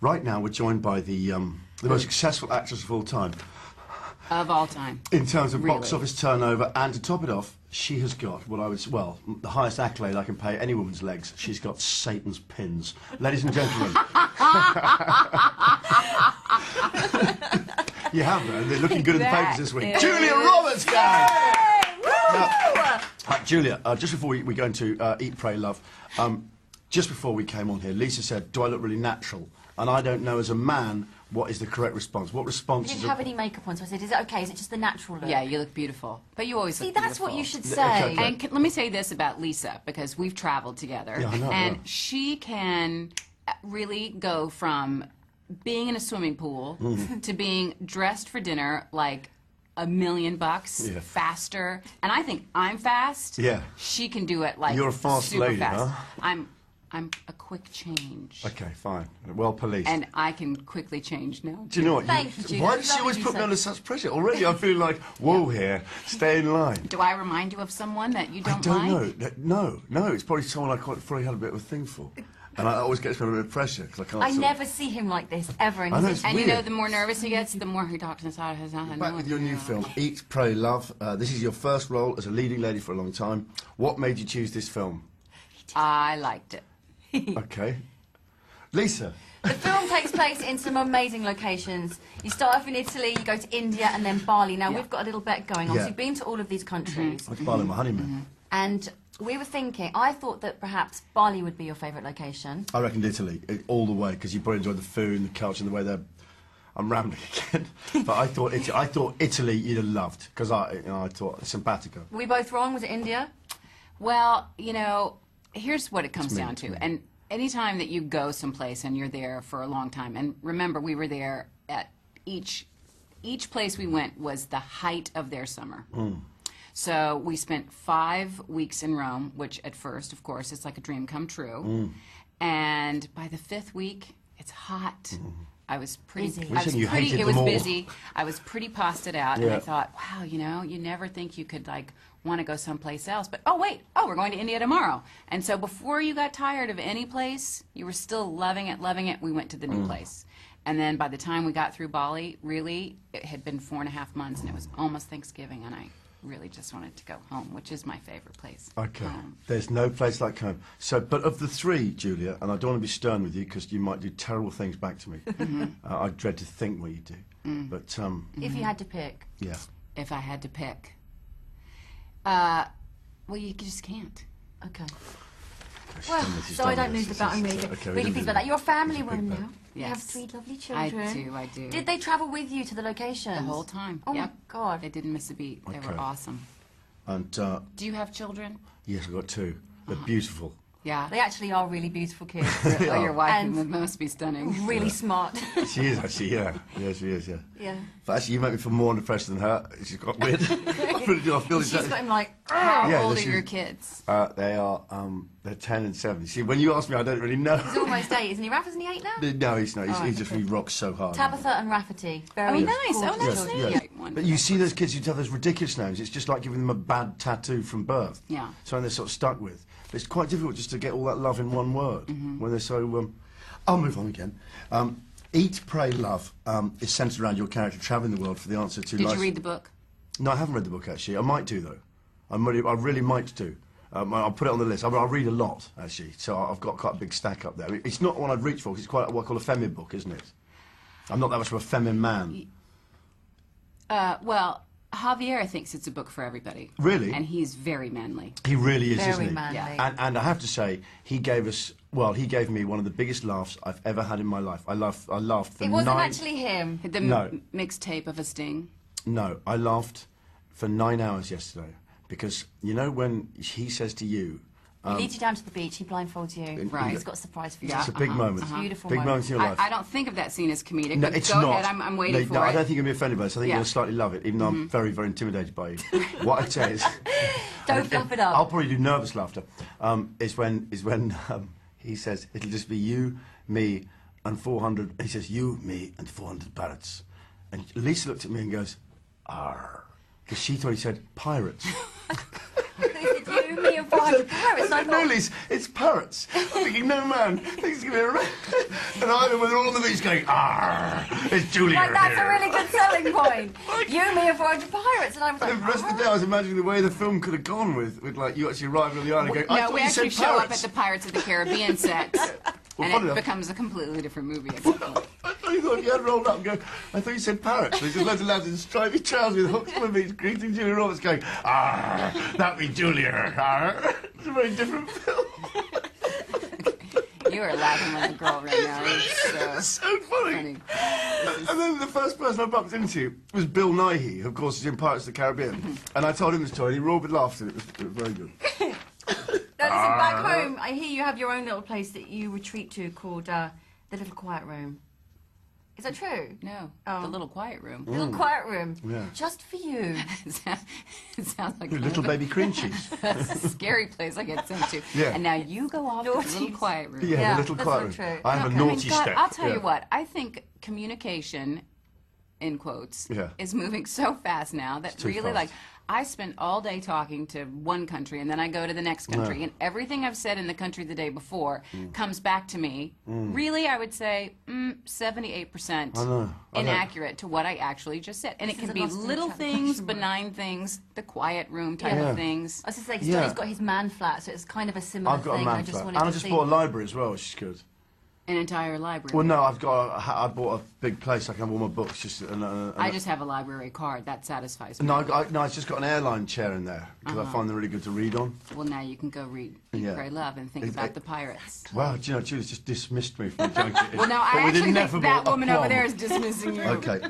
Right now, we're joined by the most successful actress of all time. Of all time. In terms of Really? box office turnover, and to top it off, she has got what I would, well, the highest accolade I can pay any woman's legs. She's got Satan's pins. Ladies and gentlemen. You have, though. They're looking good in the papers this week. Julia Roberts, guys! Julia, just before we go into Eat, Pray, Love, just before we came on here, Lisa said, do I look really natural? And I don't know, as a man, what is the correct response? What response You is didn't have any makeup on, so I said, is it okay? Is it just the natural look? Yeah, you look beautiful. But you always look that's beautiful. what you should Okay, say. okay. And let me say this about Lisa, because we've traveled together. Yeah, I know, and yeah. she can really go from being in a swimming pool to being dressed for dinner like $1 million Yeah. faster. And I think I'm fast. Yeah. She can do it like You're a fast super lady, fast. huh? I'm a quick change. Okay, fine. Well policed. And I can quickly change now. Do you know what? Thank you, Julia. Why It's does she always lovely put me you under such pressure? Already I feel like, whoa here, stay in line. Do I remind you of someone that you don't I don't like? know. No, it's probably someone I probably had a bit of a thing for. And I always get under a bit of pressure because I can't I sort of- never see him like this, ever. I know, it's And you weird. know, the more nervous he gets, the more he talks inside his head. Back with your new film, Eat, Pray, Love. This is your first role as a leading lady for a long time. What made you choose this film? I liked it. Okay. Lisa. The film takes place in some amazing locations. You start off in Italy, you go to India, and then Bali. Now, we've got a little bet going on. Yeah. So you've been to all of these countries. I was Bali on my honeymoon. And we were thinking, I thought that perhaps Bali would be your favourite location. I reckoned Italy, all the way, because you probably enjoyed the food and the culture and the way they're... I'm rambling again. But I thought Italy you'd have loved, because I thought simpatico. Were we both wrong? Was it India? Well, you know, here's what it comes me, down it's to. me. And anytime that you go someplace and you're there for a long time, and remember, we were there at each place we went was the height of their summer. So we spent 5 weeks in Rome, which at first, of course, it's like a dream come true. And by the 5th week, it's hot. I was pretty. Busy. I was You pretty. hated It was them all. busy. I was pretty posted out, and Yeah. I thought, wow, you know, you never think you could like want to go someplace else. But oh wait, we're going to India tomorrow. And so before you got tired of any place, you were still loving it. We went to the new place. And then by the time we got through Bali, really, it had been 4.5 months, and it was almost Thanksgiving, and I really just wanted to go home, which is my favorite place. Okay. There's no place like home. So, but of the three, Julia, and I don't want to be stern with you because you might do terrible things back to me. I dread to think what you do. But, If you had to pick. yeah. If I had to pick, well, you just can't. Okay. She's Well, done this, she's so I done don't lose this, the bet. I'm this really, is- okay, we really didn't pleased do about that. You're a family It's a big one bet. now. You have Yes. 3 lovely I children. do. Did they travel with you to the locations? The whole time. Oh Yep. my God. They didn't miss a beat. They Okay. were awesome. And, Do you have children? yes, I've got 2. They're beautiful. Yeah. They actually are really beautiful kids. Oh, your wife And- must be stunning. Really smart. She is actually, yeah. Yeah, she is, yeah. Yeah. But actually, you make me feel more under pressure than her. She's got weird. I really do. I feel She's got exactly. him like, How Yeah, old this are your is- kids? They are, they're 10 and 7. See, when you ask me, I don't really know. he's almost 8, isn't he? Raph, isn't he 8 now? No, he's not. He's, Oh, he just okay. really rocks so hard. Tabitha and Rafferty. Oh, Very nice. Oh, gorgeous nice children. name. Yes. Wonderful. But you see those kids who have those ridiculous names, it's just like giving them a bad tattoo from birth. Yeah. Something they're sort of stuck with. But it's quite difficult just to get all that love in one word when they're so... I'll move on again. Eat, Pray, Love is centred around your character travelling the world for the answer to Did life. you read the book? No, I haven't read the book, actually. I might do, though. I really might do. I'll put it on the list. I'll read a lot, actually, so I've got quite a big stack up there. It's not one I'd reach for, 'cause it's quite what I call a feminine book, isn't it? I'm not that much of a feminine man. Well, Javier thinks it's a book for everybody. Really? And he's very manly. He really is, Very isn't he? manly. Yeah. And I have to say, he gave me one of the biggest laughs I've ever had in my life. I laughed for It wasn't 9... actually him. The No. mixtape of a sting. No, I laughed for 9 hours yesterday. Because, you know, when he says to you... He leads you down to the beach, he blindfolds you. Right. He's got a surprise for you. Yeah. It's a big moment. It's a beautiful Big moment. moment in your life. I don't think of that scene as comedic. No, but it's go not. ahead, I'm waiting for no, it. I don't think you'll be offended by this. I think Yeah. you'll slightly love it, even though I'm very, very intimidated by you. What I'd say is... Don't fluff it up. I'll probably do nervous laughter. Is when he says, it'll just be you, me, and 400... He says, you, me, and 400 parrots. And Lisa looked at me and goes, arr. Because she thought he said, pirates. He said, you, You, me, and 400 pirates. I No, thought, Liz, it's parrots. I'm thinking, no man, thinks it's going to be a And I'm when they're all on the beach going, it's Julia like, that's here. a really good selling point. You, me, and 400 pirates. And I was like, And the rest of the day I was imagining the way the film could have gone with like, you actually arriving on the island and going, I No, thought we you actually said show up at parrots. the Pirates of the Caribbean set, Well, and funny it enough- becomes a completely different movie at that point. I thought you thought you had rolled up and go, I thought you said parrots. There's just loads of lads in stripy trousers with hooks on the beach greeting Julia Roberts going, that be Julia. It's a very different film. You are laughing like a girl right now. It's So funny. And then the first person I bumped into was Bill Nighy, who of course is in Pirates of the Caribbean. And I told him the story and he roared with laughter and it was very good. no, listen, back home, I hear you have your own little place that you retreat to called the Little Quiet Room. Is that true? No, Oh. the little quiet room. Little Quiet Room. Yeah. Just for you. It sounds like You kind little of baby cream cheese. a scary place I get sent to. Yeah. And now you go off to the little Naughty. quiet room. Yeah, Yeah, the little that's quiet not room. true. I have a Okay, I mean, naughty God, step. I'll tell yeah. you what. I think communication, in quotes, Yeah. is moving so fast now that too really, fast. like, I spend all day talking to one country and then I go to the next country, Yeah. and everything I've said in the country the day before Mm. comes back to me. Really, I would say 78% I know. I know. inaccurate to what I actually just said. And it This can is a be lost in little translation things, word. benign things, the quiet room type Yeah. of things. I was just saying, Yeah. Johnny's got his man flat, so it's kind of a similar I've got thing. a I man just flat. wanted And I to just see. bought a library as well, which is good. An entire library. Well, no, I bought a big place. I can have all my books. Just I just have a library card. That satisfies me. no, I've just got an airline chair in there because I find them really good to read on. Well, now you can go read Eat, Yeah. Pray, Love and think It- about the pirates. Wow, do you know, Julie's just dismissed me from the junket. Well, no, But I with actually think ineffable that woman over aplomb. there is dismissing you. Okay.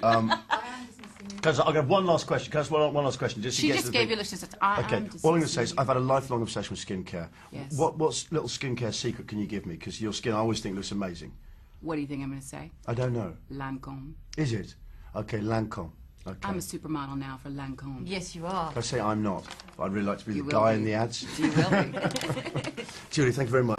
Because I'll have one last question. Can I ask one last question? Just to She get to just the gave thing. you just. Okay. All I'm going to say is I've had a lifelong obsession with skincare. Yes. What little skincare secret can you give me? Because your skin, I always think, looks amazing. What do you think I'm going to say? I don't know. Lancome. Is it? Okay, Lancome. Okay. I'm a supermodel now for Lancome. Yes, you are. I say I'm not. But I'd really like to be You the will guy be. in the ads. You will be. Julie, thank you very much.